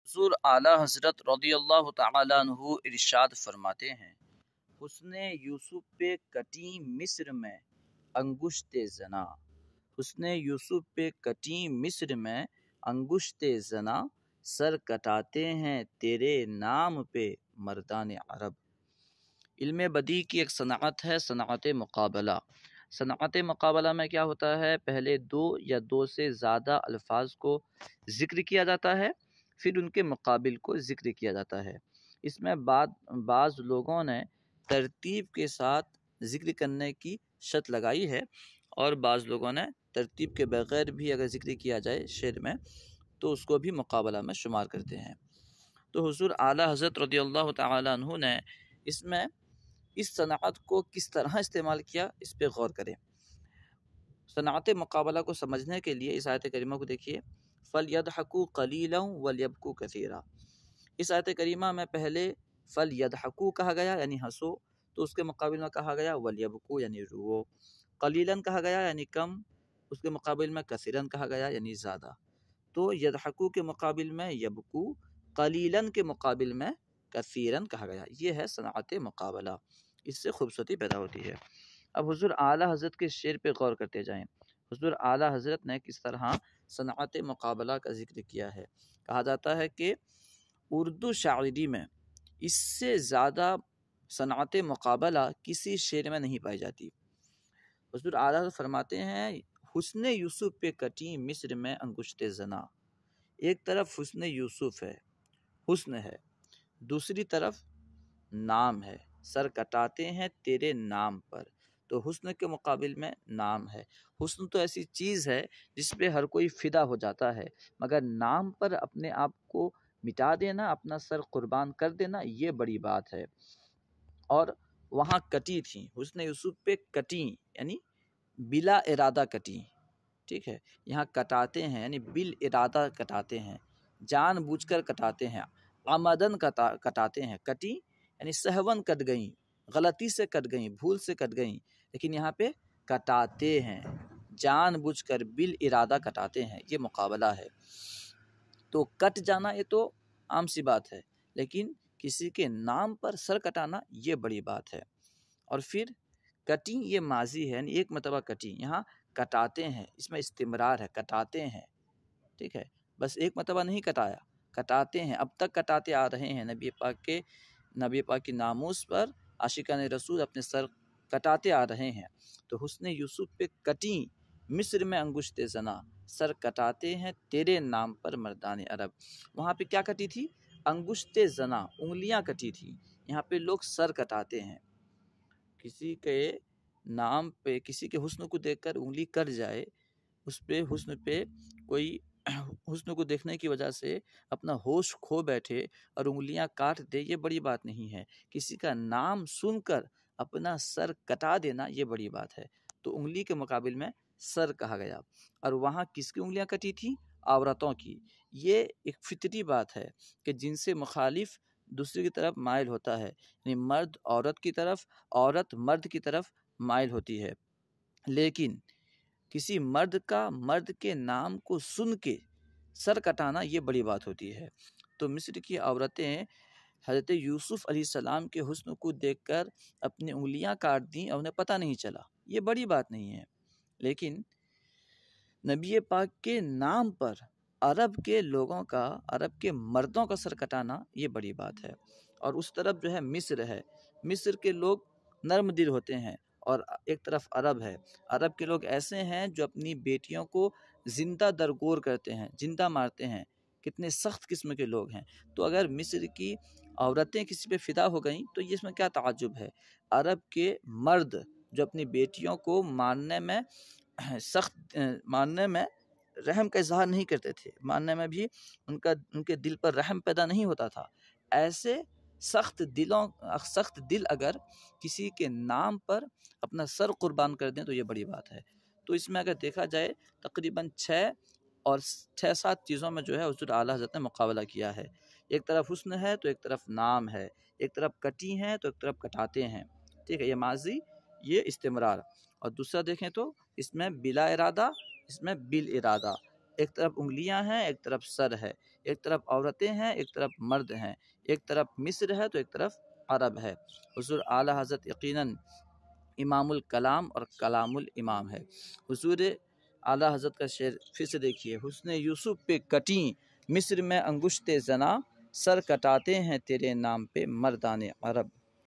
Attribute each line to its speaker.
Speaker 1: حضور اعلیٰ حضرت رضی اللہ تعالیٰ عنہ ارشاد فرماتے ہیں، حسن یوسف پہ کٹی مصر میں انگشت زنا، حسن یوسف پہ کٹی مصر میں انگشت زنا، سر کٹاتے ہیں تیرے نام پہ مردان عرب۔ علم بدیع کی ایک صنعت ہے، صنعت مقابلہ۔ صنعت مقابلہ میں کیا ہوتا ہے؟ پہلے دو یا دو سے زیادہ الفاظ کو ذکر کیا جاتا ہے، پھر ان کے مقابل کو ذکر کیا جاتا ہے۔ اس میں بعض لوگوں نے ترتیب کے ساتھ ذکر کرنے کی شرط لگائی ہے، اور بعض لوگوں نے ترتیب کے بغیر بھی اگر ذکر کیا جائے شعر میں تو اس کو بھی مقابلہ میں شمار کرتے ہیں۔ تو حضور اعلیٰ حضرت رضی اللہ تعالیٰ عنہ نے اس میں اس صنعت کو کس طرح استعمال کیا، اس پہ غور کریں۔ صنعت مقابلہ کو سمجھنے کے لیے اس آیت کریمہ کو دیکھیے، فَلْيَضْحَكُوا قَلِيلًا وَلْيَبْكُوا كَثِيرًا۔ اس آیت کریمہ میں پہلے فَلْيَضْحَكُوا کہا گیا یعنی ہنسو، تو اس کے مقابل میں کہا گیا وَلْيَبْكُوا یعنی رو۔ قَلِيلًا کہا گیا یعنی کم، اس کے مقابل میں کثیرًا کہا گیا یعنی زیادہ۔ تو یضحکوا کے مقابل میں یبکو، قلیلاً کے مقابل میں کثیراً کہا گیا۔ یہ ہے صنعت مقابلہ، اس سے خوبصورتی پیدا ہوتی ہے۔ اب حضور اعلیٰ حضرت کے شعر پہ غور کرتے جائیں۔ حضور اعلیٰ حضرت نے کس طرح صنعت مقابلہ کا ذکر کیا ہے۔ کہا جاتا ہے کہ اردو شاعری میں اس سے زیادہ صنعت مقابلہ کسی شعر میں نہیں پائی جاتی۔ حضور اعلیٰ حضرت فرماتے ہیں، حسن یوسف پہ کٹی مصر میں انگشت زنا۔ ایک طرف حسن یوسف ہے، حسن ہے، دوسری طرف نام ہے، سر کٹاتے ہیں تیرے نام پر۔ تو حسن کے مقابل میں نام ہے۔ حسن تو ایسی چیز ہے جس پہ ہر کوئی فدا ہو جاتا ہے، مگر نام پر اپنے آپ کو مٹا دینا، اپنا سر قربان کر دینا، یہ بڑی بات ہے۔ اور وہاں کٹی تھیں، حسن یوسف پہ کٹی یعنی بلا ارادہ کٹی، ٹھیک ہے۔ یہاں کٹاتے ہیں یعنی بال ارادہ کٹاتے ہیں، جان بوجھ کر کٹاتے ہیں، عمدن کٹاتے ہیں۔ کٹی یعنی سہون کٹ گئیں، غلطی سے کٹ گئیں، بھول سے کٹ گئیں، لیکن یہاں پہ کٹاتے ہیں، جان بوجھ کر بال ارادہ کٹاتے ہیں، یہ مقابلہ ہے۔ تو کٹ جانا یہ تو عام سی بات ہے، لیکن کسی کے نام پر سر کٹانا یہ بڑی بات ہے۔ اور پھر کٹی یہ ماضی ہے، یعنی ایک مرتبہ کٹی، یہاں کٹاتے ہیں، اس میں استمرار ہے، کٹاتے ہیں، ٹھیک ہے۔ بس ایک مرتبہ نہیں کٹایا، کٹاتے ہیں، اب تک کٹاتے آ رہے ہیں۔ نبی پاک کی ناموس پر عاشقان رسول اپنے سر کٹاتے آ رہے ہیں۔ تو حسن یوسف پہ کٹی مصر میں انگشت زنا، سر کٹاتے ہیں تیرے نام پر مردان عرب۔ وہاں پہ کیا کٹی تھی؟ انگشت زنا، انگلیاں کٹی تھی۔ یہاں پہ لوگ سر کٹاتے ہیں، کسی کے نام پہ، کسی کے حسن کو دیکھ کر انگلی کٹ جائے، اس پہ حسن پہ کوئی حسن کو دیکھنے کی وجہ سے اپنا ہوش کھو بیٹھے اور انگلیاں کاٹ دے، یہ بڑی بات نہیں ہے۔ کسی کا نام سن کر اپنا سر کٹا دینا یہ بڑی بات ہے۔ تو انگلی کے مقابل میں سر کہا گیا، اور وہاں کس کی انگلیاں کٹی تھی؟ عورتوں کی۔ یہ ایک فطری بات ہے کہ جن سے مخالف دوسری کی طرف مائل ہوتا ہے، یعنی مرد عورت کی طرف، عورت مرد کی طرف مائل ہوتی ہے، لیکن کسی مرد کا مرد کے نام کو سن کے سر کٹانا یہ بڑی بات ہوتی ہے۔ تو مصر کی عورتیں حضرت یوسف علیہ السلام کے حسن کو دیکھ کر اپنی انگلیاں کاٹ دیں اور انہیں پتہ نہیں چلا، یہ بڑی بات نہیں ہے۔ لیکن نبی پاک کے نام پر عرب کے لوگوں کا، عرب کے مردوں کا سر کٹانا یہ بڑی بات ہے۔ اور اس طرف جو ہے مصر ہے، مصر کے لوگ نرم دل ہوتے ہیں، اور ایک طرف عرب ہے۔ عرب کے لوگ ایسے ہیں جو اپنی بیٹیوں کو زندہ درگور کرتے ہیں، زندہ مارتے ہیں، کتنے سخت قسم کے لوگ ہیں۔ تو اگر مصر کی عورتیں کسی پہ فدا ہو گئیں تو یہ اس میں کیا تعجب ہے؟ عرب کے مرد جو اپنی بیٹیوں کو مارنے میں رحم کا اظہار نہیں کرتے تھے، مارنے میں بھی ان کے دل پر رحم پیدا نہیں ہوتا تھا، ایسے سخت دل اگر کسی کے نام پر اپنا سر قربان کر دیں تو یہ بڑی بات ہے۔ تو اس میں اگر دیکھا جائے تقریباً 6-7 چیزوں میں جو ہے حضور اعلیٰ حضرت نے مقابلہ کیا ہے۔ ایک طرف حسن ہے تو ایک طرف نام ہے، ایک طرف کٹی ہیں تو ایک طرف کٹاتے ہیں، ٹھیک ہے، یہ ماضی، یہ استمرار۔ اور دوسرا دیکھیں تو اس میں بلا ارادہ، اس میں بال ارادہ، ایک طرف انگلیاں ہیں ایک طرف سر ہے، ایک طرف عورتیں ہیں، ایک طرف مرد ہیں، ایک طرف مصر ہے تو ایک طرف عرب ہے۔ حضور اعلیٰ حضرت یقیناً امام الکلام اور کلام الامام ہے۔ حضور اعلیٰ حضرت کا شعر پھر سے دیکھیے، حسن یوسف پہ کٹیں مصر میں انگشت زنا، سر کٹاتے ہیں تیرے نام پہ مردان عرب۔